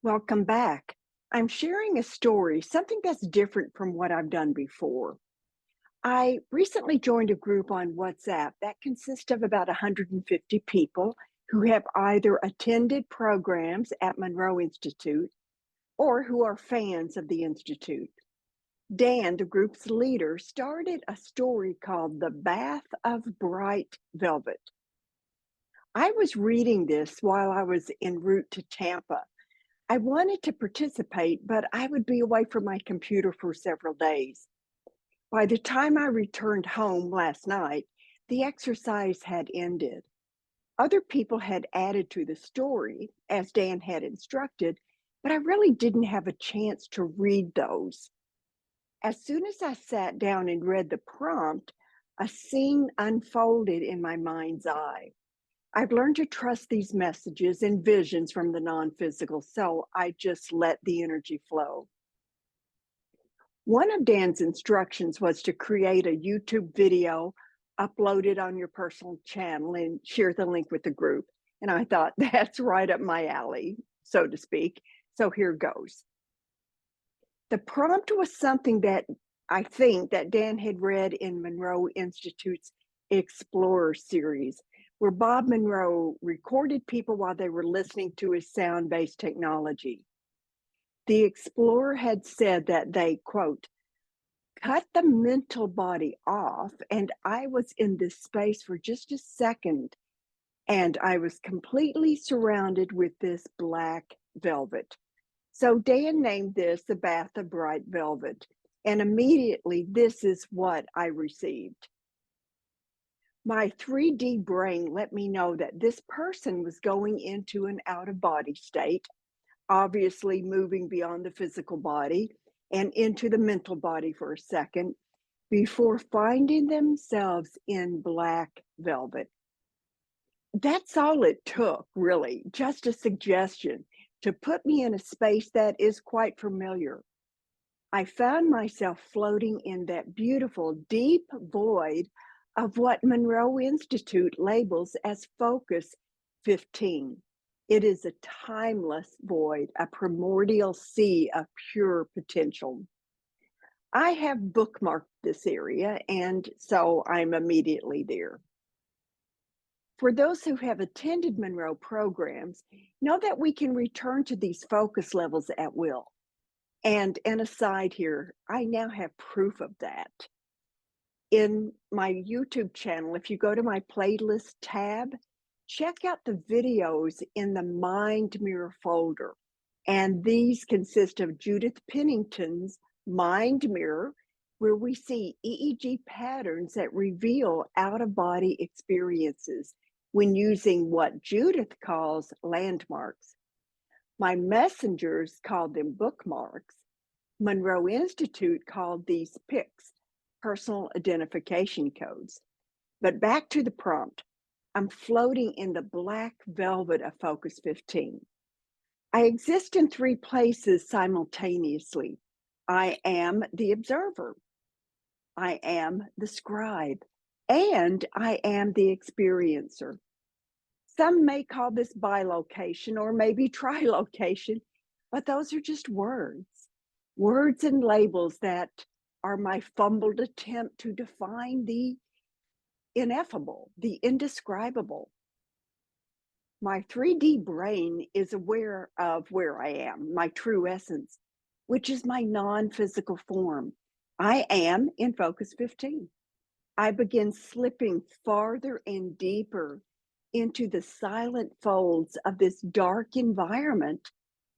Welcome back. I'm sharing a story, something that's different from what I've done before. I recently joined a group on WhatsApp that consists of about 150 people who have either attended programs at Monroe Institute or who are fans of the Institute. Dan, the group's leader, started a story called The Bath of Bright Velvet. I was reading this while I was en route to Tampa. I wanted to participate, but I would be away from my computer for several days. By the time I returned home last night, the exercise had ended. Other people had added to the story, as Dan had instructed, but I really didn't have a chance to read those. As soon as I sat down and read the prompt, a scene unfolded in my mind's eye. I've learned to trust these messages and visions from the non physical, so I just let the energy flow. One of Dan's instructions was to create a YouTube video, upload it on your personal channel, and share the link with the group. And I thought, that's right up my alley, so to speak. So here goes. The prompt was something that I think that Dan had read in Monroe Institute's Explorer series, where Bob Monroe recorded people while they were listening to his sound-based technology. The explorer had said that they, quote, cut the mental body off, and I was in this space for just a second, and I was completely surrounded with this black velvet. So Dan named this the Bath of Bright Velvet, and immediately this is what I received. My 3D brain let me know that this person was going into an out of body state, obviously moving beyond the physical body and into the mental body for a second before finding themselves in black velvet. That's all it took, really, just a suggestion to put me in a space that is quite familiar. I found myself floating in that beautiful, deep void of what Monroe Institute labels as Focus 15. It is a timeless void, a primordial sea of pure potential. I have bookmarked this area, and so I'm immediately there. For those who have attended Monroe programs, know that we can return to these focus levels at will. And an aside here, I now have proof of that. In my YouTube channel, if you go to my playlist tab, check out the videos in the Mind Mirror folder. And these consist of Judith Pennington's Mind Mirror, where we see EEG patterns that reveal out of body experiences when using what Judith calls landmarks. My messengers called them bookmarks. Monroe Institute called these PICs, personal identification codes. But back to the prompt. I'm floating in the black velvet of Focus 15. I exist in three places simultaneously. I am the observer, I am the scribe, and I am the experiencer. Some may call this bilocation or maybe trilocation, but those are just words and labels that are my fumbled attempt to define the ineffable, the indescribable. My 3D brain is aware of where I am, my true essence, which is my non physical form. I am in Focus 15. I begin slipping farther and deeper into the silent folds of this dark environment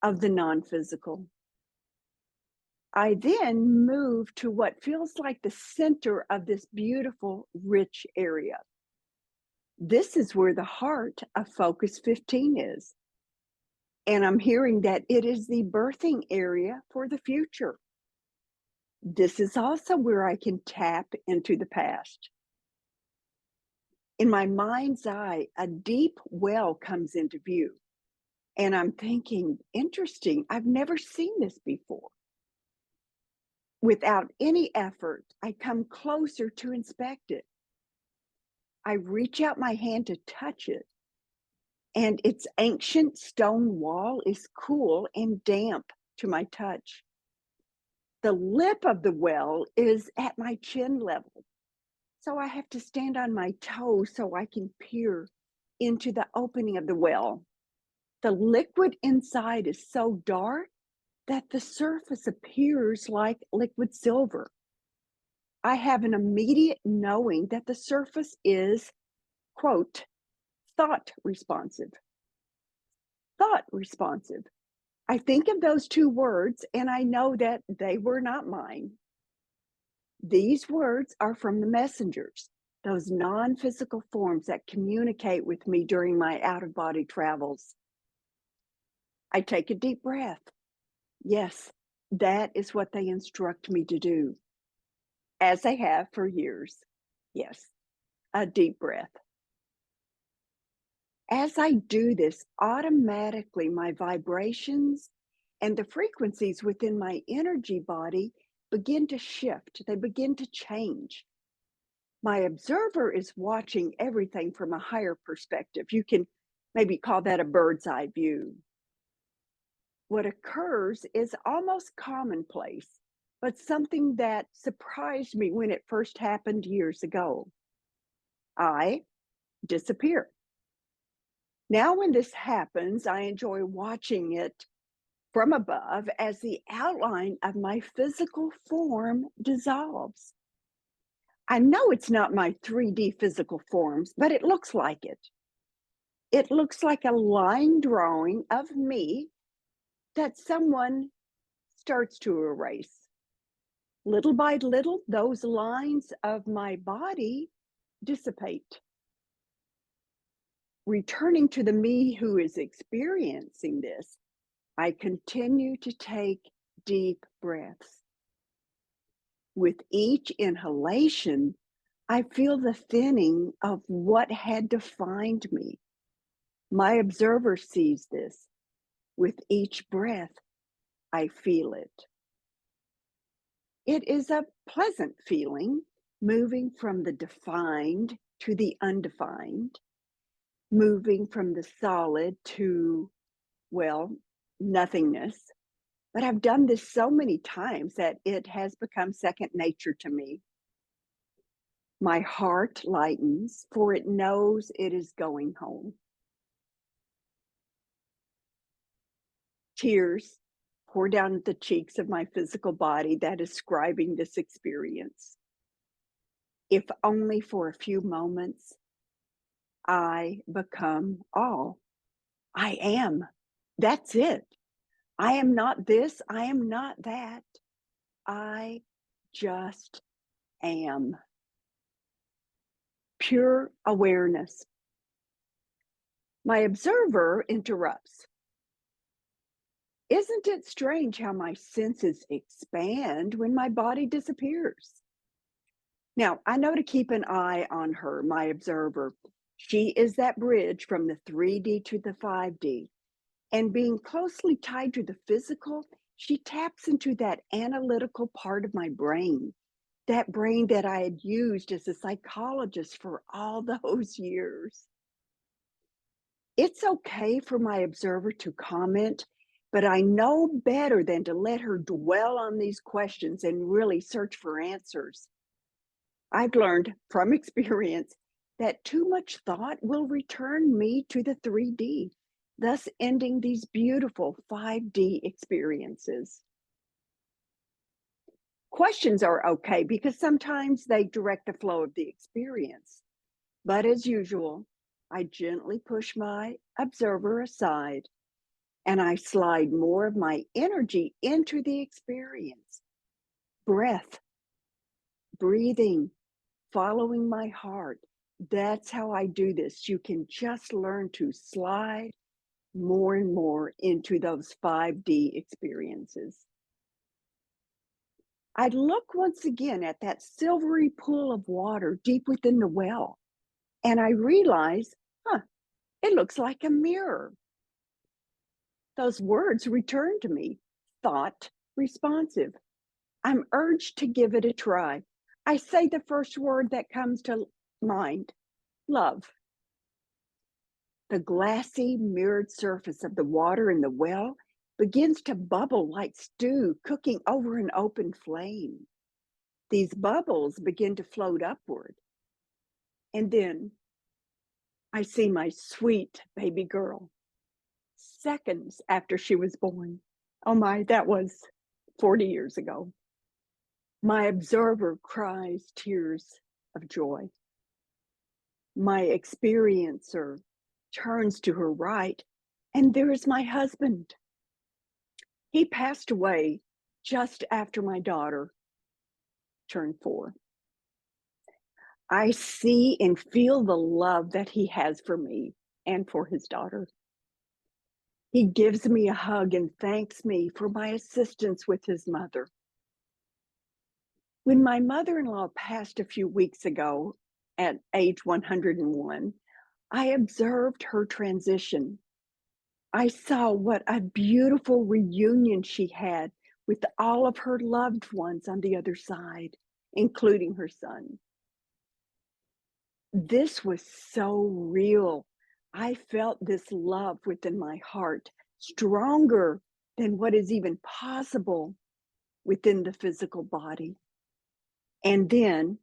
of the non physical. I then move to what feels like the center of this beautiful, rich area. This is where the heart of Focus 15 is. And I'm hearing that it is the birthing area for the future. This is also where I can tap into the past. In my mind's eye, a deep well comes into view. And I'm thinking, interesting, I've never seen this before. Without any effort, I come closer to inspect it. I reach out my hand to touch it, and its ancient stone wall is cool and damp to my touch. The lip of the well is at my chin level, so I have to stand on my toes so I can peer into the opening of the well. The liquid inside is so dark that the surface appears like liquid silver. I have an immediate knowing that the surface is, quote, thought responsive. Thought responsive. I think of those two words and I know that they were not mine. These words are from the messengers, those non physical forms that communicate with me during my out of body travels. I take a deep breath. Yes, that is what they instruct me to do, as they have for years. Yes, a deep breath. As I do this, automatically my vibrations and the frequencies within my energy body begin to shift, they begin to change. My observer is watching everything from a higher perspective. You can maybe call that a bird's eye view. What occurs is almost commonplace, but something that surprised me when it first happened years ago. I disappear. Now, when this happens, I enjoy watching it from above as the outline of my physical form dissolves. I know it's not my 3D physical forms, but it looks like it. It looks like a line drawing of me that someone starts to erase. Little by little, those lines of my body dissipate. Returning to the me who is experiencing this, I continue to take deep breaths. With each inhalation, I feel the thinning of what had defined me. My observer sees this. With each breath, I feel it. It is a pleasant feeling, moving from the defined to the undefined, moving from the solid to, well, nothingness. But I've done this so many times that it has become second nature to me. My heart lightens, for it knows it is going home. Tears pour down the cheeks of my physical body that is scribing this experience. If only for a few moments, I become all. I am. That's it. I am not this. I am not that. I just am. Pure awareness. My observer interrupts. Isn't it strange how my senses expand when my body disappears? Now, I know to keep an eye on her, my observer. She is that bridge from the 3D to the 5D. And being closely tied to the physical, she taps into that analytical part of my brain, that brain that I had used as a psychologist for all those years. It's okay for my observer to comment, but I know better than to let her dwell on these questions and really search for answers. I've learned from experience that too much thought will return me to the 3D, thus ending these beautiful 5D experiences. Questions are okay because sometimes they direct the flow of the experience. But as usual, I gently push my observer aside and I slide more of my energy into the experience. Breath, breathing, following my heart. That's how I do this. You can just learn to slide more and more into those 5D experiences. I look once again at that silvery pool of water deep within the well, and I realize, it looks like a mirror. Those words return to me, thought responsive. I'm urged to give it a try. I say the first word that comes to mind, love. The glassy, mirrored surface of the water in the well begins to bubble like stew cooking over an open flame. These bubbles begin to float upward. And then I see my sweet baby girl seconds after she was born. Oh my, that was 40 years ago. My observer cries tears of joy. My experiencer turns to her right, and there is my husband. He passed away just after my daughter turned 4. I see and feel the love that he has for me and for his daughter. He gives me a hug and thanks me for my assistance with his mother. When my mother-in-law passed a few weeks ago at age 101, I observed her transition. I saw what a beautiful reunion she had with all of her loved ones on the other side, including her son. This was so real. I felt this love within my heart, stronger than what is even possible within the physical body. And then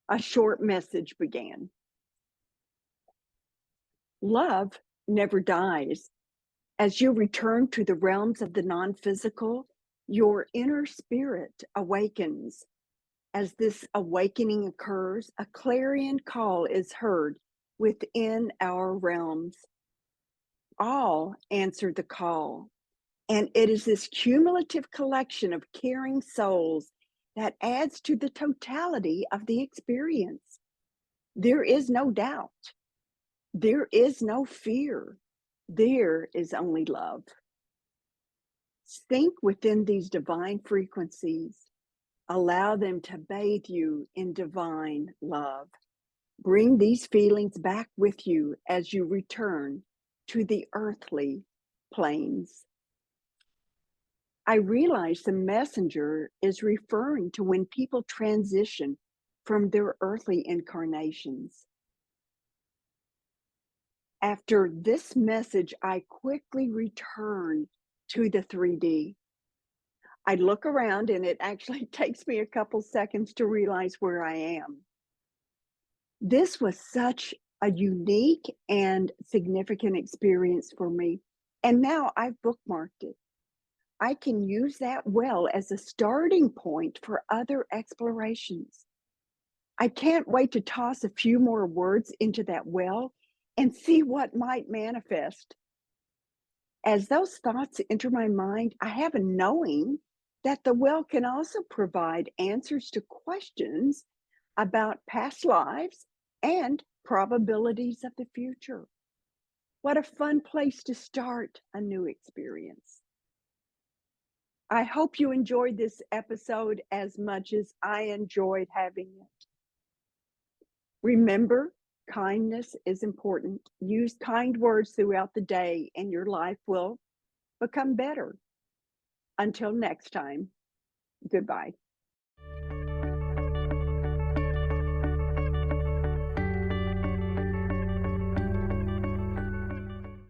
a short message began. Love never dies. As you return to the realms of the non-physical, your inner spirit awakens. As this awakening occurs, a clarion call is heard within our realms. All answer the call, and it is this cumulative collection of caring souls that adds to the totality of the experience. There is no doubt. There is no fear. There is only love. Sink within these divine frequencies. Allow them to bathe you in divine love. Bring these feelings back with you as you return to the earthly planes. I realize the messenger is referring to when people transition from their earthly incarnations. After this message, I quickly return to the 3D. I look around and it actually takes me a couple seconds to realize where I am. This was such a unique and significant experience for me. And now I've bookmarked it. I can use that well as a starting point for other explorations. I can't wait to toss a few more words into that well and see what might manifest. As those thoughts enter my mind, I have a knowing that the well can also provide answers to questions about past lives and probabilities of the future. What a fun place to start a new experience. I hope you enjoyed this episode as much as I enjoyed having it. Remember, kindness is important. Use kind words throughout the day, and your life will become better. Until next time, goodbye.